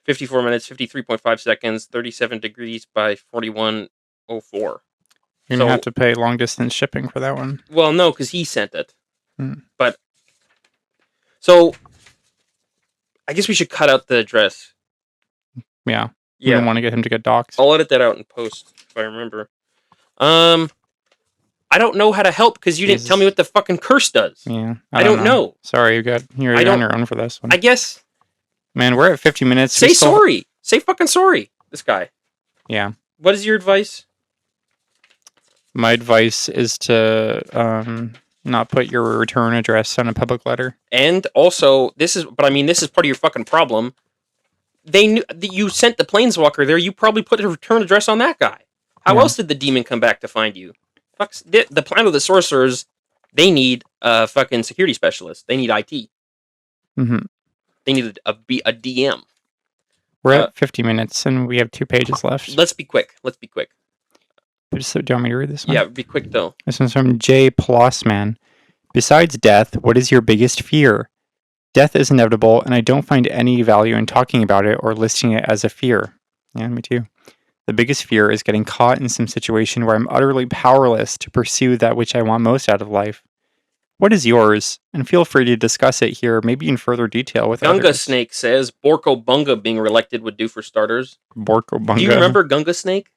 54 minutes, 53.5 seconds, 37 degrees by 4104. You're going to have to pay long distance shipping for that one. Well, no, because he sent it. Hmm. But, so, I guess we should cut out the address. Yeah. You don't want to get him to get doxxed. I'll edit that out in post, if I remember. I don't know how to help because you didn't tell me what the fucking curse does. Yeah. I don't know. Sorry, you're on your own for this one. I guess. Man, we're at 50 minutes. Say sorry. Say fucking sorry. This guy. Yeah. What is your advice? My advice is to not put your return address on a public letter. And also, this is part of your fucking problem. They knew you sent the planeswalker there. You probably put a return address on that guy. How else did the demon come back to find you? The plan of the sorcerers, they need a fucking security specialist. They need IT. Mm-hmm. They need a DM. We're at 50 minutes and we have 2 pages left. Let's be quick. Do you want me to read this one? Yeah, be quick though. This one's from J. Plossman. Besides death, what is your biggest fear? Death is inevitable, and I don't find any value in talking about it or listing it as a fear. Yeah, me too. The biggest fear is getting caught in some situation where I'm utterly powerless to pursue that which I want most out of life. What is yours? And feel free to discuss it here, maybe in further detail with Gunga others. Snake says Borko Bunga being reelected would do for starters. Borko Bunga. Do you remember Gunga Snake?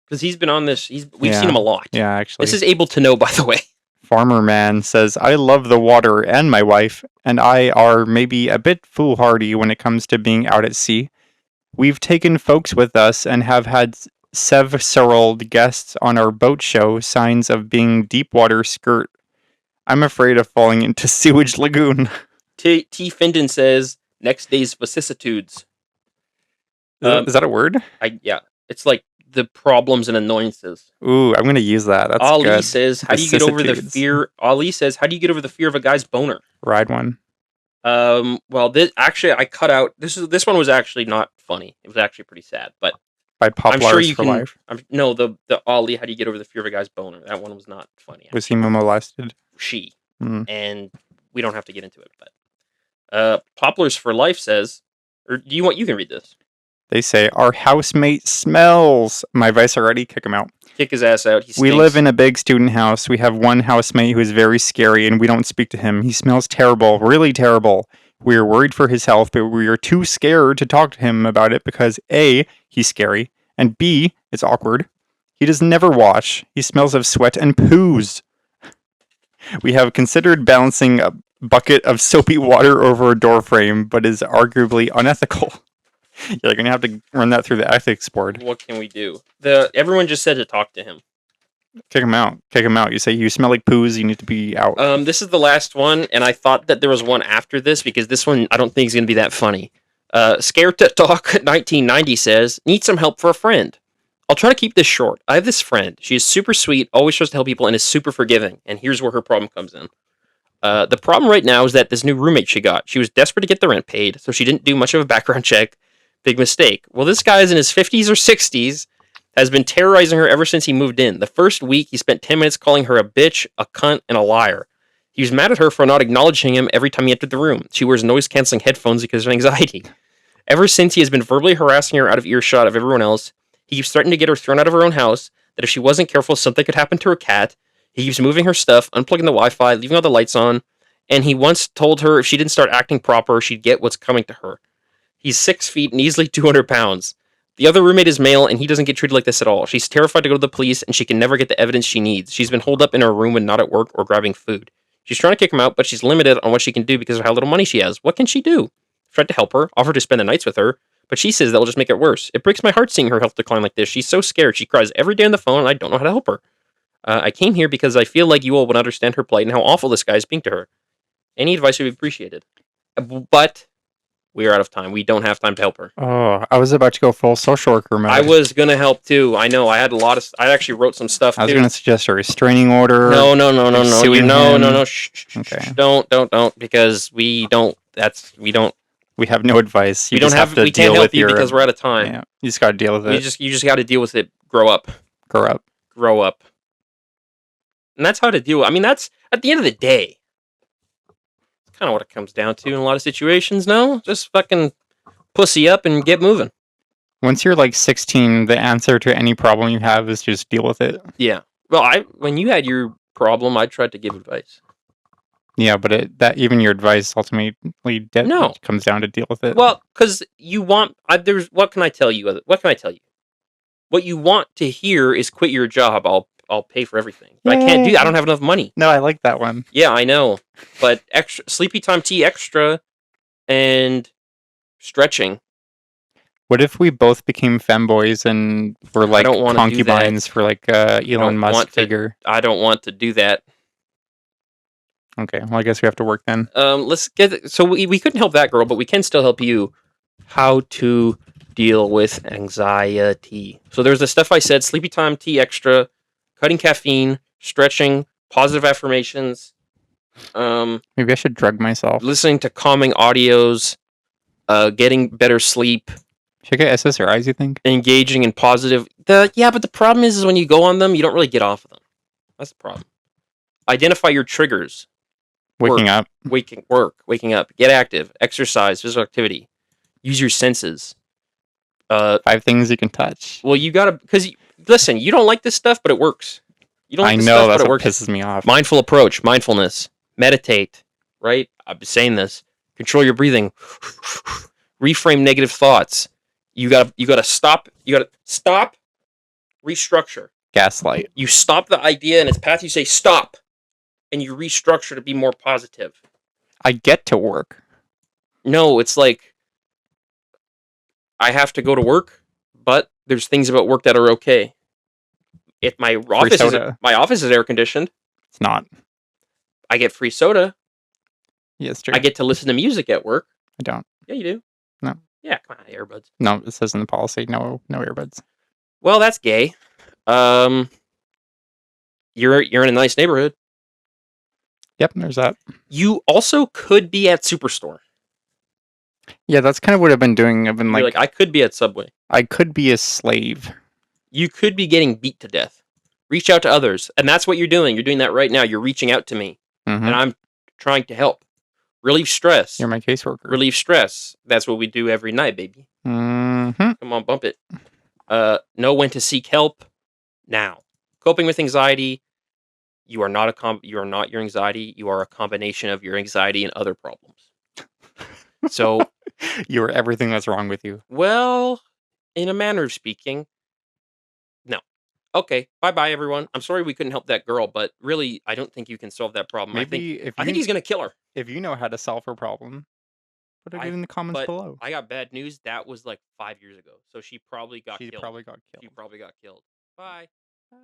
Because he's been on this. We've seen him a lot. Yeah, actually. This is able to know, by the way. Farmer Man says, I love the water and my wife, and I are maybe a bit foolhardy when it comes to being out at sea. We've taken folks with us and have had several guests on our boat show, signs of being deep water skirt. I'm afraid of falling into sewage lagoon. T. Finden says, next day's vicissitudes. Is that a word? Yeah. It's like the problems and annoyances. Ooh, I'm going to use that. That's Ali good. says, how do you get over the fear? Ali says, how do you get over the fear of a guy's boner? Ride one. Well, I cut out. This one was actually not funny. It was actually pretty sad, but by Poplars for Life. No, the Ali, how do you get over the fear of a guy's boner? That one was not funny. Actually. Was he molested? She. And we don't have to get into it, but Poplars for Life says, or do you can read this? They say, our housemate smells. My advice already, kick him out. Kick his ass out. He stinks. We live in a big student house. We have one housemate who is very scary, and we don't speak to him. He smells terrible, really terrible. We are worried for his health, but we are too scared to talk to him about it because A, he's scary, and B, it's awkward. He does never wash. He smells of sweat and poos. We have considered balancing a bucket of soapy water over a door frame, but is arguably unethical. You're going to have to run that through the ethics board. What can we do? Everyone just said to talk to him. Kick him out. You say, you smell like poos, you need to be out. This is the last one, and I thought that there was one after this, because this one I don't think is going to be that funny. Scared to Talk 1990 says, need some help for a friend. I'll try to keep this short. I have this friend. She is super sweet, always tries to help people, and is super forgiving. And here's where her problem comes in. The problem right now is that this new roommate she got, she was desperate to get the rent paid, so she didn't do much of a background check. Big mistake. Well, this guy is in his 50s or 60s, has been terrorizing her ever since he moved in. The first week, he spent 10 minutes calling her a bitch, a cunt, and a liar. He was mad at her for not acknowledging him every time he entered the room. She wears noise-canceling headphones because of anxiety. Ever since, he has been verbally harassing her out of earshot of everyone else. He keeps threatening to get her thrown out of her own house, that if she wasn't careful, something could happen to her cat. He keeps moving her stuff, unplugging the Wi-Fi, leaving all the lights on, and he once told her if she didn't start acting proper, she'd get what's coming to her. He's 6 feet and easily 200 pounds. The other roommate is male, and he doesn't get treated like this at all. She's terrified to go to the police, and she can never get the evidence she needs. She's been holed up in her room when not at work or grabbing food. She's trying to kick him out, but she's limited on what she can do because of how little money she has. What can she do? I've tried to help her, offered to spend the nights with her, but she says that will just make it worse. It breaks my heart seeing her health decline like this. She's so scared. She cries every day on the phone, and I don't know how to help her. I came here because I feel like you all would understand her plight and how awful this guy is being to her. Any advice would be appreciated. But we are out of time. We don't have time to help her. Oh, I was about to go full social worker mode. I was going to help too. I know. I had I actually wrote some stuff. I was going to suggest a restraining order. No. Shh. Okay. Don't, because we don't. We have no advice. We can't help you because we're out of time. Yeah, you just got to deal with it. You just got to deal with it. Grow up. And that's how to deal. I mean, that's at the end of the day. kind of what it comes down to in a lot of situations. No, just fucking pussy up and get moving. Once you're like 16, the answer to any problem you have is just deal with it. Yeah. Well, when you had your problem, I tried to give advice. Yeah, but that even your advice ultimately No. comes down to deal with it. Well, because you want. What can I tell you? What can I tell you? What you want to hear is quit your job. I'll pay for everything. But I can't do that. I don't have enough money. No, I like that one. Yeah, I know. But extra sleepy time tea extra and stretching. What if we both became femboys and were like concubines for like Elon Musk figure? I don't want to do that. Okay, well I guess we have to work then. Let's get. So we couldn't help that girl, but we can still help you. How to deal with anxiety. So there's the stuff I said: sleepy time tea extra, cutting caffeine, stretching, positive affirmations. Maybe I should drug myself. Listening to calming audios, getting better sleep. Should I get SSRIs, you think? Engaging in positive. But the problem is when you go on them, you don't really get off of them. That's the problem. Identify your triggers. Waking up. Waking up. Get active. Exercise. Physical activity. Use your senses. 5 things you can touch. Well, you gotta, because listen, you don't like this stuff, but it works. You don't like this stuff, that's but it what works. pisses me off. Mindful approach, mindfulness, meditate. Right? I've been saying this. Control your breathing. Reframe negative thoughts. You gotta stop. You gotta stop. Restructure. Gaslight. You stop the idea in its path. You say stop, and you restructure to be more positive. I get to work. No, it's like I have to go to work, but there's things about work that are okay. If my office is air conditioned, it's not. I get free soda. Yeah, it's true. I get to listen to music at work. I don't. Yeah, you do. No. Yeah, come on, earbuds. No, it says in the policy, no earbuds. Well, that's gay. You're in a nice neighborhood. Yep, there's that. You also could be at Superstore. Yeah, that's kind of what I've been doing. I've been like I could be at Subway. I could be a slave. You could be getting beat to death. Reach out to others. And that's what you're doing. You're doing that right now. You're reaching out to me. Mm-hmm. And I'm trying to help. Relieve stress. You're my caseworker. Relieve stress. That's what we do every night, baby. Mm-hmm. Come on, bump it. Know when to seek help now. Coping with anxiety. You are not you are not your anxiety. You are a combination of your anxiety and other problems. So you are everything that's wrong with you. Well, in a manner of speaking. No. Okay. Bye, everyone. I'm sorry we couldn't help that girl, but really, I don't think you can solve that problem. I think he's gonna kill her. If you know how to solve her problem, put it in the comments below. I got bad news. That was like 5 years ago, so she probably got killed. She probably got killed. Bye. Bye.